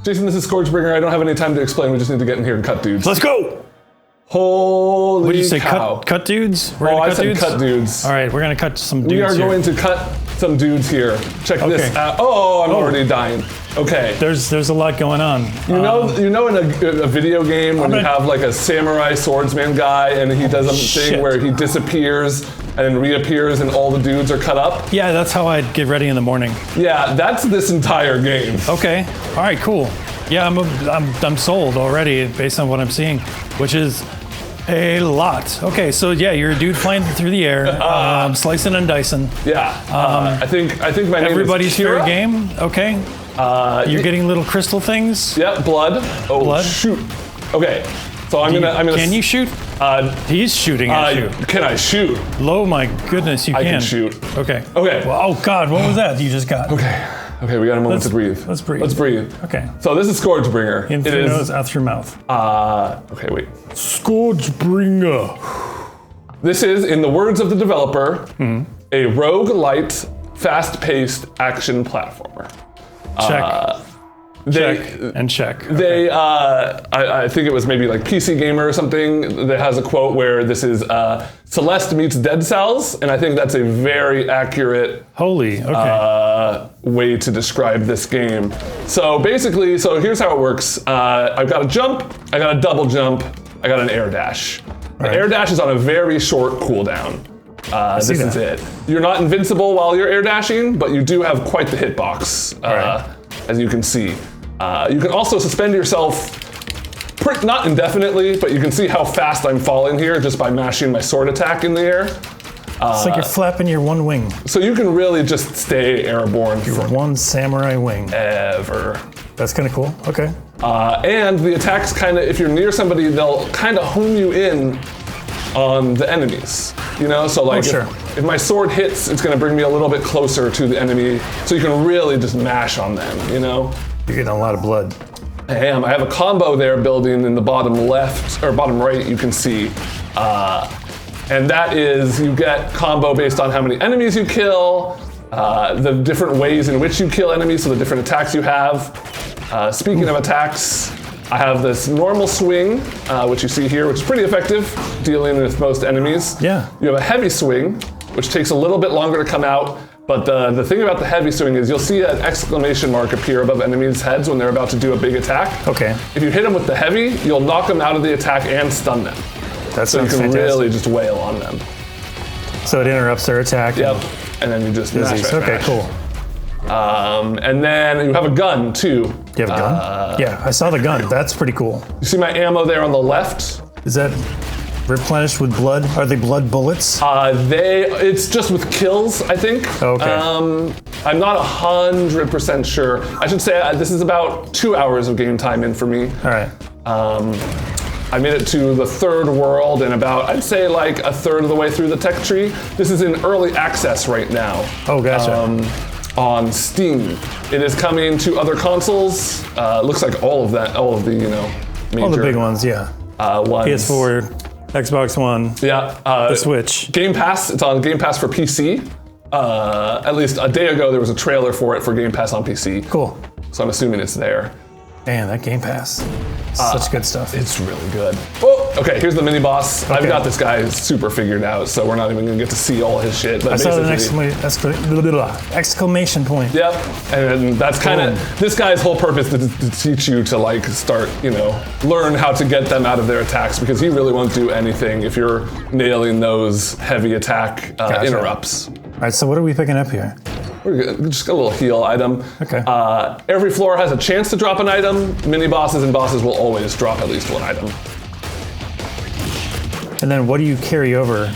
Jason, this is ScourgeBringer. I don't have any time to explain. We just need to get in here and cut dudes. Let's go! Holy What did you say, cow. cut dudes? We're gonna I cut said dudes? cut dudes. All right, we're gonna cut some dudes We are here. going to cut some dudes here. Check this out. Oh, I'm already dying. Okay. There's a lot going on. You know in a video game when you have like a samurai swordsman guy and he does a thing where he disappears and then reappears and all the dudes are cut up? Yeah, that's how I'd get ready in the morning. Yeah, that's this entire game. Okay, all right, cool. Yeah, I'm sold already based on what I'm seeing, which is a lot. Okay, so yeah, you're a dude flying through the air, slicing and dicing. Yeah, I think my name is Everybody's Kira. fair game. Okay. You're getting little crystal things. Yep, blood. Oh, Blood? shoot. Okay, so I'm gonna. Can you shoot? He's shooting at you. Can I shoot? Oh my goodness, you I can. can shoot. Okay. Okay. Well, oh God, what was that you just got? Okay, we got a moment to breathe. Let's breathe. Let's breathe. Okay. So this is ScourgeBringer. In through your nose, out through your mouth. Okay, wait. ScourgeBringer. This is, in the words of the developer, a roguelite, fast-paced action platformer. Check. Check and check. Okay. They, I think it was maybe like PC Gamer or something that has a quote where this is Celeste meets Dead Cells, and I think that's a very accurate way to describe this game. So basically, here's how it works. I've got a jump, I got a double jump, I got an air dash. The air dash is on a very short cooldown. This is it. You're not invincible while you're air dashing, but you do have quite the hitbox, as you can see. You can also suspend yourself, not indefinitely, but you can see how fast I'm falling here just by mashing my sword attack in the air. It's like you're flapping your one wing. So you can really just stay airborne for one samurai wing. Ever. That's kind of cool. Okay. And the attacks kind of, if you're near somebody, they'll kind of hone you in on the enemies. You know, so like if my sword hits, it's gonna bring me a little bit closer to the enemy, so you can really just mash on them, you know? You're getting a lot of blood. I am. I have a combo there building in the bottom left, or bottom right, you can see. And that is, you get combo based on how many enemies you kill, the different ways in which you kill enemies, so the different attacks you have. Speaking of attacks, I have this normal swing, which you see here, which is pretty effective, dealing with most enemies. Yeah. You have a heavy swing, which takes a little bit longer to come out, but the thing about the heavy swing is you'll see an exclamation mark appear above enemies' heads when they're about to do a big attack. Okay. If you hit them with the heavy, you'll knock them out of the attack and stun them. That's so you can really just wail on them. So it interrupts their attack. Yep. And then you just mash. Okay, cool. And then you have a gun too. You have a gun? Yeah, I saw the gun. That's pretty cool. You see my ammo there on the left? Is that replenished with blood? Are they blood bullets? It's just with kills, I think. Okay. I'm not 100% sure. I should say this is about 2 hours of game time in for me. All right. I made it to the third world and about, I'd say like a third of the way through the tech tree. This is in early access right now. Oh, gotcha. On Steam. It is coming to other consoles. Looks like all of the, major. All the big ones, yeah. Ones. PS4, Xbox One. Yeah. The Switch. Game Pass, it's on Game Pass for PC. At least a day ago, there was a trailer for it for Game Pass on PC. Cool. So I'm assuming it's there. Man, that Game Pass. Such good stuff. It's really good. Oh, okay, here's the mini boss. Okay. I've got this guy super figured out, so we're not even gonna get to see all his shit. But I saw an exclamation point. Yep, and that's kind of, this guy's whole purpose to teach you to like start, learn how to get them out of their attacks, because he really won't do anything if you're nailing those heavy attack interrupts. All right, so what are we picking up here? Just a little heal item. Okay. Every floor has a chance to drop an item. Mini bosses and bosses will always drop at least one item. And then what do you carry over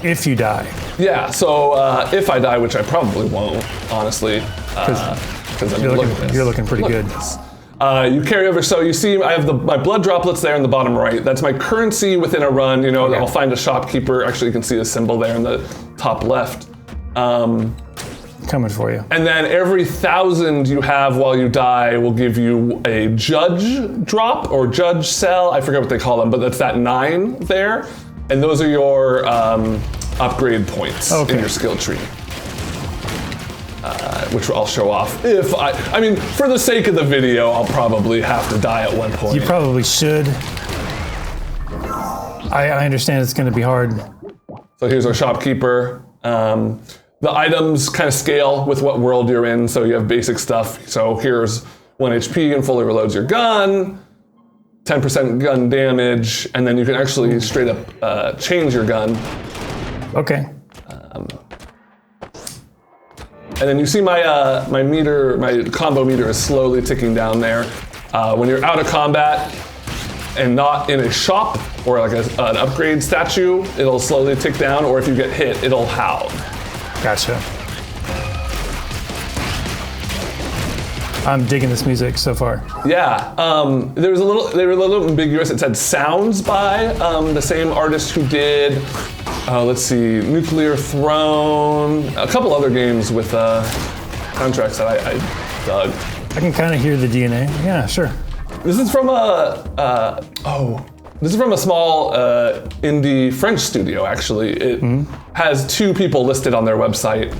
if you die? Yeah, so if I die, which I probably won't, honestly, because you're looking pretty good. You carry over, so you see I have my blood droplets there in the bottom right. That's my currency within a run. I'll find a shopkeeper. Actually, you can see the symbol there in the top left. Coming for you. And then every 1,000 you have while you die will give you a judge drop or judge cell. I forget what they call them, but that's that 9 there. And those are your upgrade points in your skill tree. which I'll show off. If I mean, for the sake of the video, I'll probably have to die at one point. You probably should. I understand it's going to be hard. So here's our shopkeeper. The items kind of scale with what world you're in, so you have basic stuff. So here's 1 HP and fully reloads your gun, 10% gun damage, and then you can actually straight up change your gun. Okay. And then you see my my combo meter is slowly ticking down there. When you're out of combat and not in a shop or like an upgrade statue, it'll slowly tick down, or if you get hit, it'll howl. Gotcha. I'm digging this music so far. Yeah, they were a little ambiguous. It said sounds by the same artist who did, let's see, Nuclear Throne, a couple other games with soundtracks that I dug. I can kind of hear the DNA. Yeah, sure. This is from this is from a small indie French studio, actually. It has 2 people listed on their website,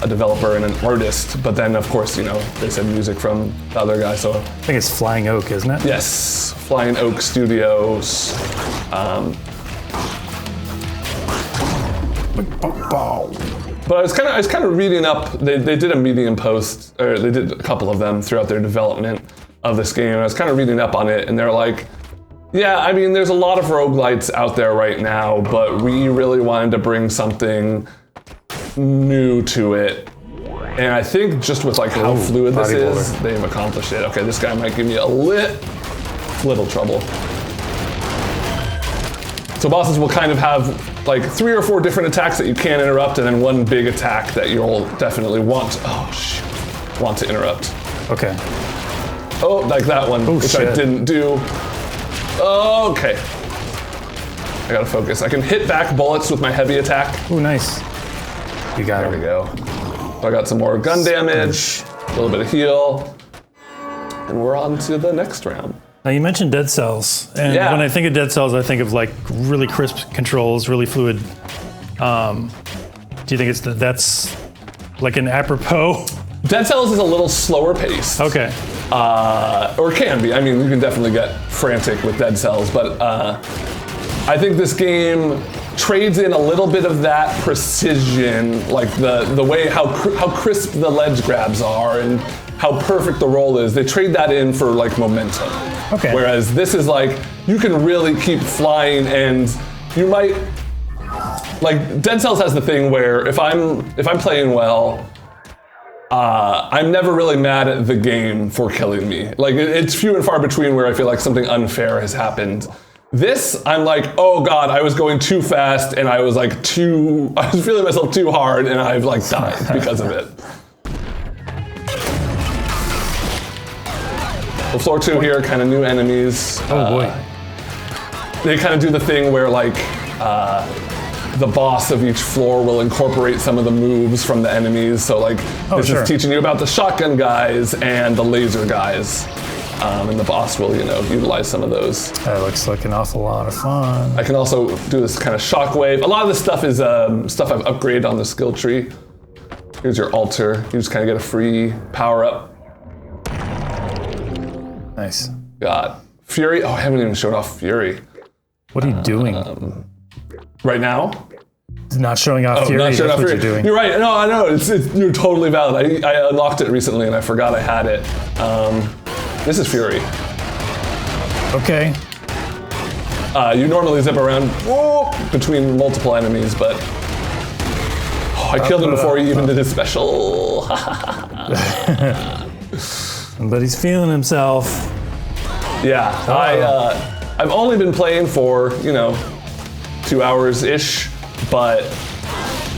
a developer and an artist, but then of course, you know, they said music from the other guy, so. I think it's Flying Oak, isn't it? Yes, Flying Oak Studios. But I was kind of reading up, they did a Medium post, or they did a couple of them throughout their development of this game, and I was kind of reading up on it, and they're like, yeah, I mean, there's a lot of roguelites out there right now, but we really wanted to bring something new to it. And I think just with like how fluid this is, they've accomplished it. Okay, this guy might give me a little trouble. So bosses will kind of have like 3 or 4 different attacks that you can't interrupt, and then one big attack that you'll definitely want to interrupt. Okay. Oh, like that one, which I didn't do. Okay. I gotta focus. I can hit back bullets with my heavy attack. Oh, nice. You got it. There we go. So I got some more gun damage, a little bit of heal, and we're on to the next round. Now you mentioned Dead Cells, and when I think of Dead Cells, I think of like really crisp controls, really fluid. Do you think that's like an apropos? Dead Cells is a little slower paced. Okay. Or can be. I mean, you can definitely get frantic with Dead Cells, but I think this game trades in a little bit of that precision, like the way how crisp the ledge grabs are and how perfect the roll is. They trade that in for like momentum. Okay. Whereas this is like, you can really keep flying, and you might, like Dead Cells has the thing where if I'm playing well, I'm never really mad at the game for killing me. Like it's few and far between where I feel like something unfair has happened. This, I'm like, oh God, I was going too fast, and I was feeling myself too hard, and I've like died because of it. Well, floor 2 here, kind of new enemies. Oh boy. They kind of do the thing where like, the boss of each floor will incorporate some of the moves from the enemies. So like, this is teaching you about the shotgun guys and the laser guys. And the boss will, utilize some of those. That looks like an awful lot of fun. I can also do this kind of shockwave. A lot of this stuff is stuff I've upgraded on the skill tree. Here's your altar. You just kind of get a free power up. Nice. Got Fury. Oh, I haven't even showed off Fury. What are you doing? Right now? Not showing off Fury. Not showing off Fury. You're doing. You're right. No, I know. You're totally valid. I unlocked it recently and I forgot I had it. This is Fury. Okay. You normally zip around between multiple enemies, but I killed him before he even did his special. But he's feeling himself. Yeah. I've only been playing for 2 hours-ish, but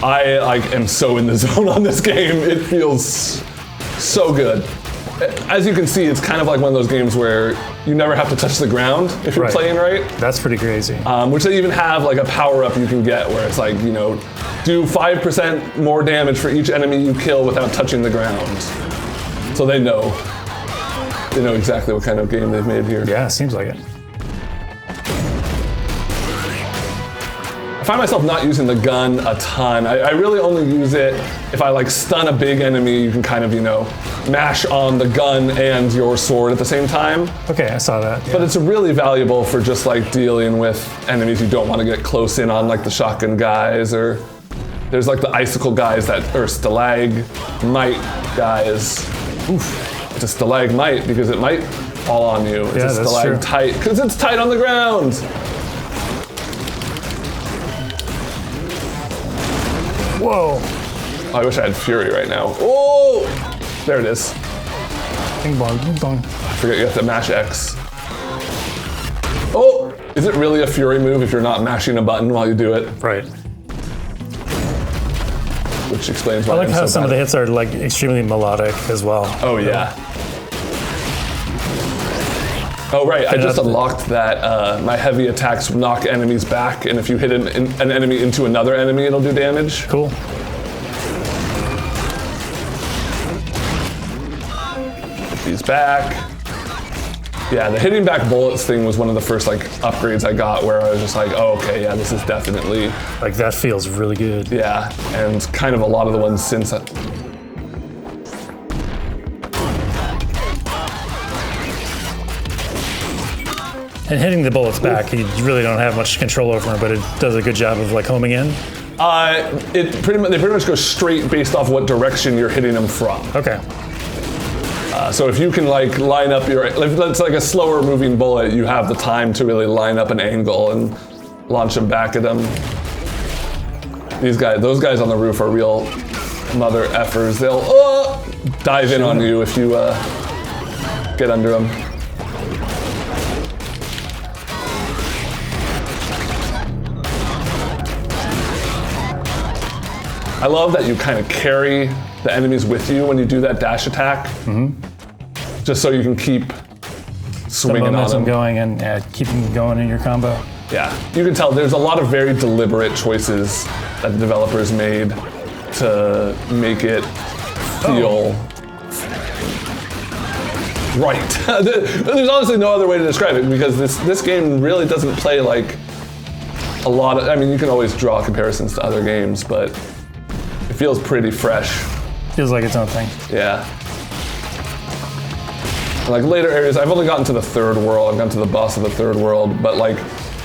I am so in the zone on this game. It feels so good. As you can see, it's kind of like one of those games where you never have to touch the ground if you're playing right. That's pretty crazy. Which they even have like a power-up you can get where it's like, do 5% more damage for each enemy you kill without touching the ground. So they know exactly what kind of game they've made here. Yeah, seems like it. I find myself not using the gun a ton. I really only use it if I like stun a big enemy. You can kind of, you know, mash on the gun and your sword at the same time. Okay, I saw that. Yeah. But it's really valuable for just like dealing with enemies you don't want to get close in on, like the shotgun guys, or there's like the icicle guys or stalagmite guys. Oof. It's a stalagmite because it might fall on you. It's a stalactite because it's tight on the ground. Whoa. Oh, I wish I had Fury right now. Oh, there it is. Ding bong, ding bong. I forget you have to mash X. Oh, is it really a Fury move if you're not mashing a button while you do it? Right. Which explains why I like how some of the hits are like extremely melodic as well. Oh yeah. Oh right, I just unlocked that my heavy attacks knock enemies back, and if you hit an enemy into another enemy, it'll do damage. Cool. Get these back. Yeah, the hitting back bullets thing was one of the first like upgrades I got where I was just like, oh okay, yeah, this is definitely... Like that feels really good. Yeah, and kind of a lot of the ones since that. And hitting the bullets back, you really don't have much control over them, but it does a good job of like homing in. They pretty much go straight based off what direction you're hitting them from. Okay. So if you can like line up if it's like a slower moving bullet, you have the time to really line up an angle and launch them back at them. Those guys on the roof are real mother effers. They'll dive in on you if you get under them. I love that you kind of carry the enemies with you when you do that dash attack. Mm-hmm. Just so you can keep swinging on them. Going and keep them going in your combo. Yeah, you can tell there's a lot of very deliberate choices that the developers made to make it feel right. There's honestly no other way to describe it because this game really doesn't play like a lot of, I mean, you can always draw comparisons to other games, but it feels pretty fresh. Feels like its own thing. Yeah. Like later areas, I've only gotten to the third world, I've gotten to the boss of the third world, but like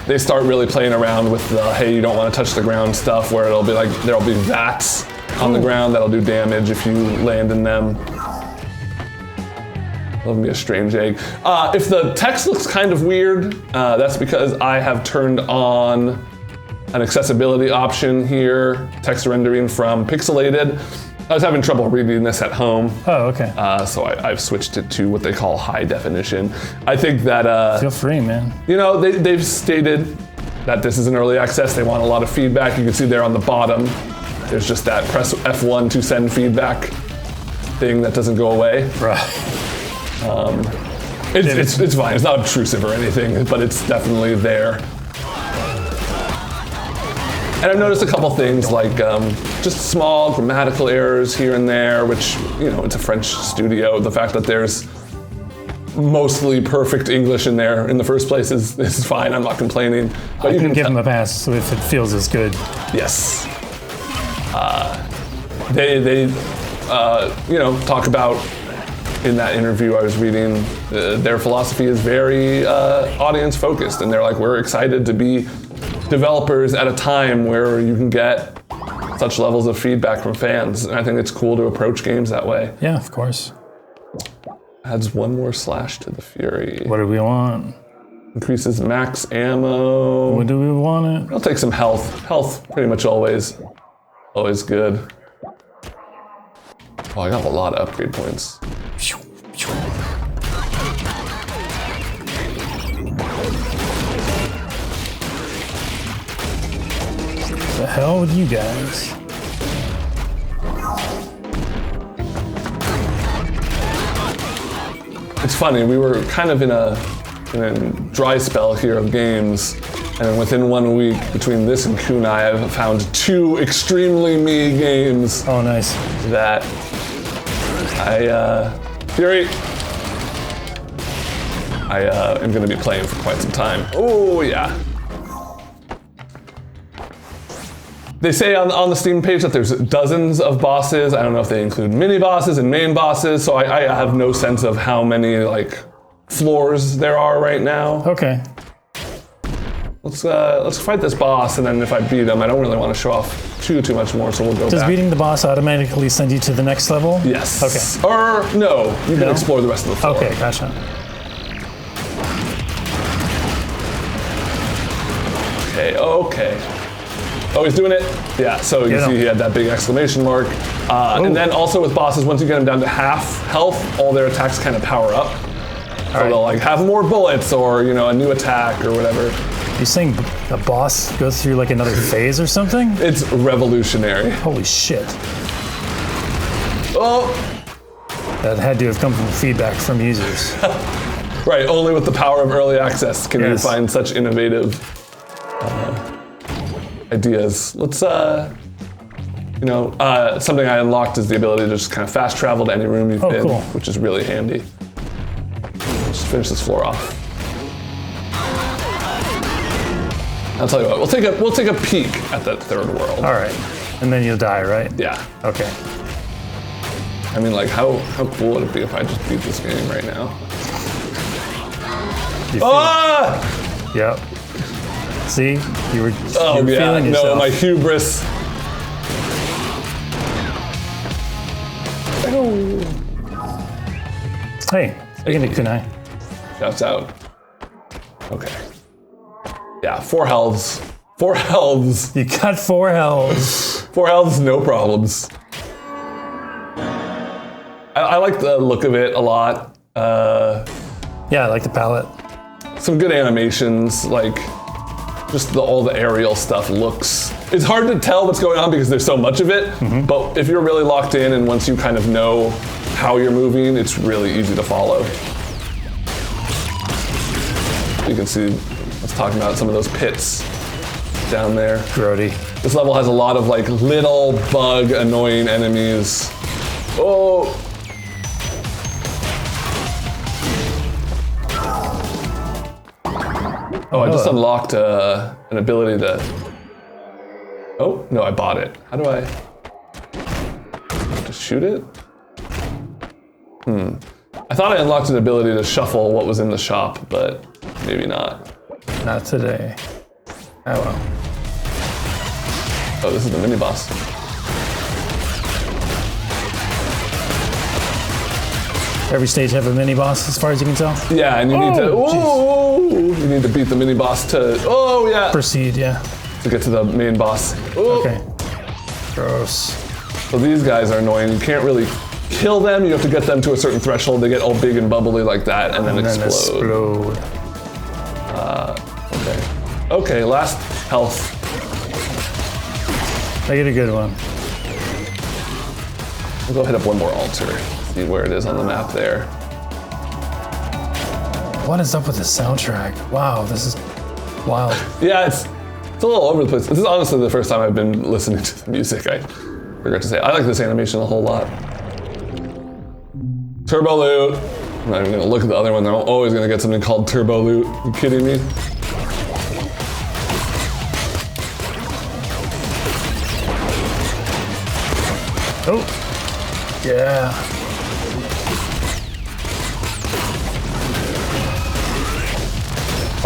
they start really playing around with the, hey, you don't want to touch the ground stuff where it'll be like, there'll be vats on the ground that'll do damage if you land in them. That'll be a strange egg. If the text looks kind of weird, that's because I have turned on an accessibility option here, text rendering from pixelated. I was having trouble reading this at home. Oh, okay. So I've switched it to what they call high definition. I think that... Feel free, man. You know, they've stated that this is an early access. They want a lot of feedback. You can see there on the bottom, there's just that press F1 to send feedback thing that doesn't go away. Right. It's fine. It's not obtrusive or anything, but it's definitely there. And I've noticed a couple things like just small grammatical errors here and there, which, you know, it's a French studio. The fact that there's mostly perfect English in there in the first place is fine. I'm not complaining. But you can give them a pass so if it feels as good. Yes. They you know, talk about in that interview I was reading, their philosophy is very audience focused, and they're like, we're excited to be developers at a time where you can get such levels of feedback from fans, and I think it's cool to approach games that way. Yeah, of course. Adds one more slash to the Fury. What do we want? Increases max ammo. What do we want it? I'll take some health. Health, pretty much always good. Oh, I got a lot of upgrade points. The hell with you guys? It's funny, we were kind of in a dry spell here of games, and within 1 week between this and Kunai, I've found 2 extremely me games. Oh, nice. That Fury, I am going to be playing for quite some time. Oh yeah. They say on the Steam page that there's dozens of bosses. I don't know if they include mini bosses and main bosses, so I have no sense of how many like floors there are right now. Okay. Let's fight this boss, and then if I beat him, I don't really want to show off too much more, so we'll go Does back. beating the boss automatically send you to the next level? Yes. Okay. Or no, you can explore the rest of the floor. Okay, gotcha. Okay. Oh, he's doing it? Yeah, so you see he had that big exclamation mark. And then also with bosses, once you get them down to half health, all their attacks kind of power up. So they'll like have more bullets or, you know, a new attack or whatever. You saying a boss goes through like another phase or something? It's revolutionary. Holy shit. Oh! That had to have come from feedback from users. Right, only with the power of early access can you find such innovative ideas. Let's, something I unlocked is the ability to just kind of fast travel to any room you've been, which is really handy. Just finish this floor off. I'll tell you what, we'll take a peek at that third world. All right, and then you'll die, right? Yeah. Okay. I mean, like, how cool would it be if I just beat this game right now? Ah! Yep. See, you were feeling yourself. No, my hubris. Hey, speaking of kunai. Shouts out. Okay. Yeah, 4 healths. 4 healths. You got 4 healths. 4 healths, no problems. I like the look of it a lot. Yeah, I like the palette. Some good animations, like just all the aerial stuff looks. It's hard to tell what's going on because there's so much of it, but if you're really locked in and once you kind of know how you're moving, it's really easy to follow. You can see, let's talk about some of those pits down there. Grody. This level has a lot of like little bug annoying enemies. Oh! Oh, I just unlocked an ability to... Oh, no, I bought it. How do I... Just shoot it? I thought I unlocked an ability to shuffle what was in the shop, but maybe not. Not today. Oh well. Oh, this is the mini boss. Every stage have a mini boss, as far as you can tell. Yeah, and you need to. Ooh, you need to beat the mini boss to. Oh yeah. Proceed, yeah. To get to the main boss. Ooh. Okay. Gross. So these guys are annoying. You can't really kill them. You have to get them to a certain threshold. They get all big and bubbly like that, and then explode. Okay. Okay, last health. I get a good one. We'll go hit up one more altar. See where it is on the map there. What is up with the soundtrack? Wow, this is wild. Yeah, it's a little over the place. This is honestly the first time I've been listening to the music. I forgot to say, I like this animation a whole lot. Turbo loot. I'm not even gonna look at the other one. I'm always gonna get something called turbo loot. You kidding me? Oh, yeah.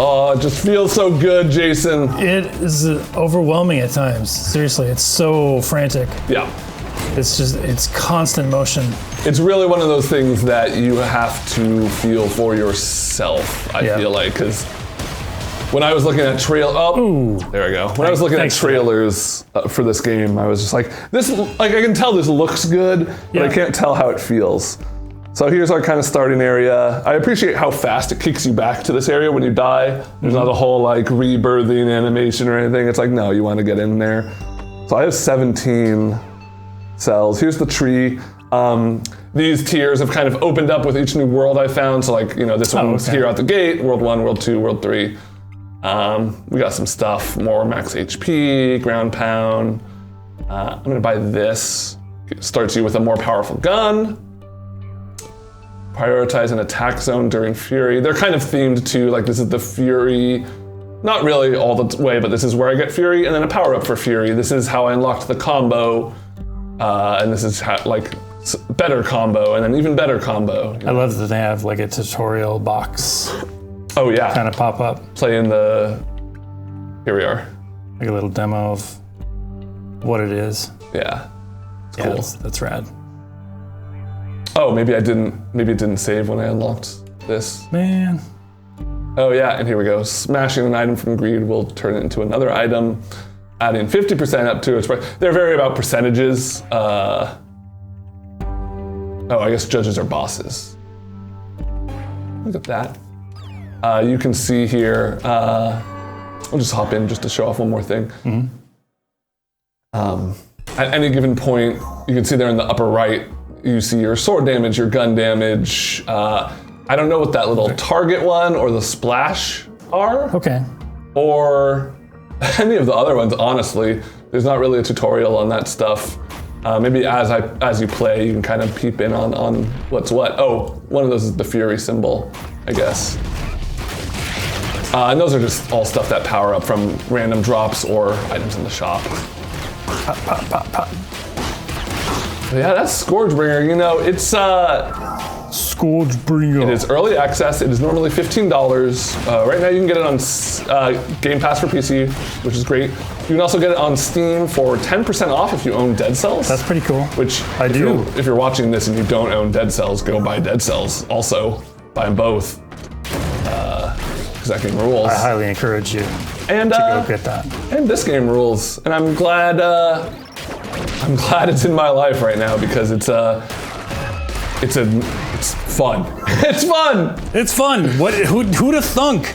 Oh, it just feels so good, Jason. It is overwhelming at times. Seriously, it's so frantic. Yeah. It's constant motion. It's really one of those things that you have to feel for yourself, I feel like, because when I was looking at there we go. When I was looking at trailers for this game, I was just like, I can tell this looks good, but I can't tell how it feels. So here's our kind of starting area. I appreciate how fast it kicks you back to this area when you die. There's not a whole like rebirthing animation or anything. It's like, no, you want to get in there. So I have 17 cells. Here's the tree. These tiers have kind of opened up with each new world I found. So like, this one's here out the gate, world 1, world 2, world 3. We got some stuff, more max HP, ground pound. I'm gonna buy this. It starts you with a more powerful gun. Prioritize an attack zone during Fury. They're kind of themed to, like, this is the Fury Not really all the way, but this is where I get Fury, and then a power up for Fury. This is how I unlocked the combo, and this is how, like, better combo, and then even better combo. I love that they have like a tutorial box Oh yeah. kind of pop up, Play in the. Here we are. like a little demo of what it is. Yeah. It's Yeah, cool. that's rad. Oh, maybe it didn't save when I unlocked this. Man, Oh yeah, and here we go. Smashing an item from greed will turn it into another item, adding 50% up to its price. They're very about percentages. Oh, I guess judges are bosses. Look at that. You can see here, I'll just hop in just to show off one more thing. At any given point, you can see there in the upper right, you see your sword damage, your gun damage. I don't know what that little target one or the splash are, okay. or any of the other ones, honestly. There's not really a tutorial on that stuff. Maybe as you play, you can kind of peep in on what's what. Oh, one of those is the Fury symbol, I guess. And those are just all stuff that power up from random drops or items in the shop. Pop, pop, pop, pop. But yeah, that's ScourgeBringer. You know, it's ScourgeBringer. it is early access. It is normally $15. Right now, you can get it on Game Pass for PC, which is great. You can also get it on Steam for 10% off if you own Dead Cells. That's pretty cool. Which I do. If you're watching this and you don't own Dead Cells, go buy Dead Cells. Also, buy them both. Because that game rules. I highly encourage you And to go get that. and this game rules. And I'm glad it's in my life right now because it's fun. It's fun. It's fun. Who'd have thunk?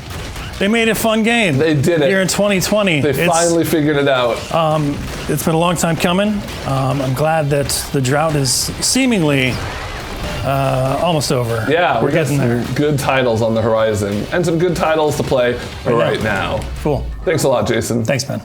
They made a fun game. They did it. Here in 2020. They finally figured it out. It's been a long time coming. I'm glad that the drought is seemingly almost over. Yeah, we're getting some there. good titles on the horizon and some good titles to play right now. Cool. Thanks a lot, Jason. Thanks, man.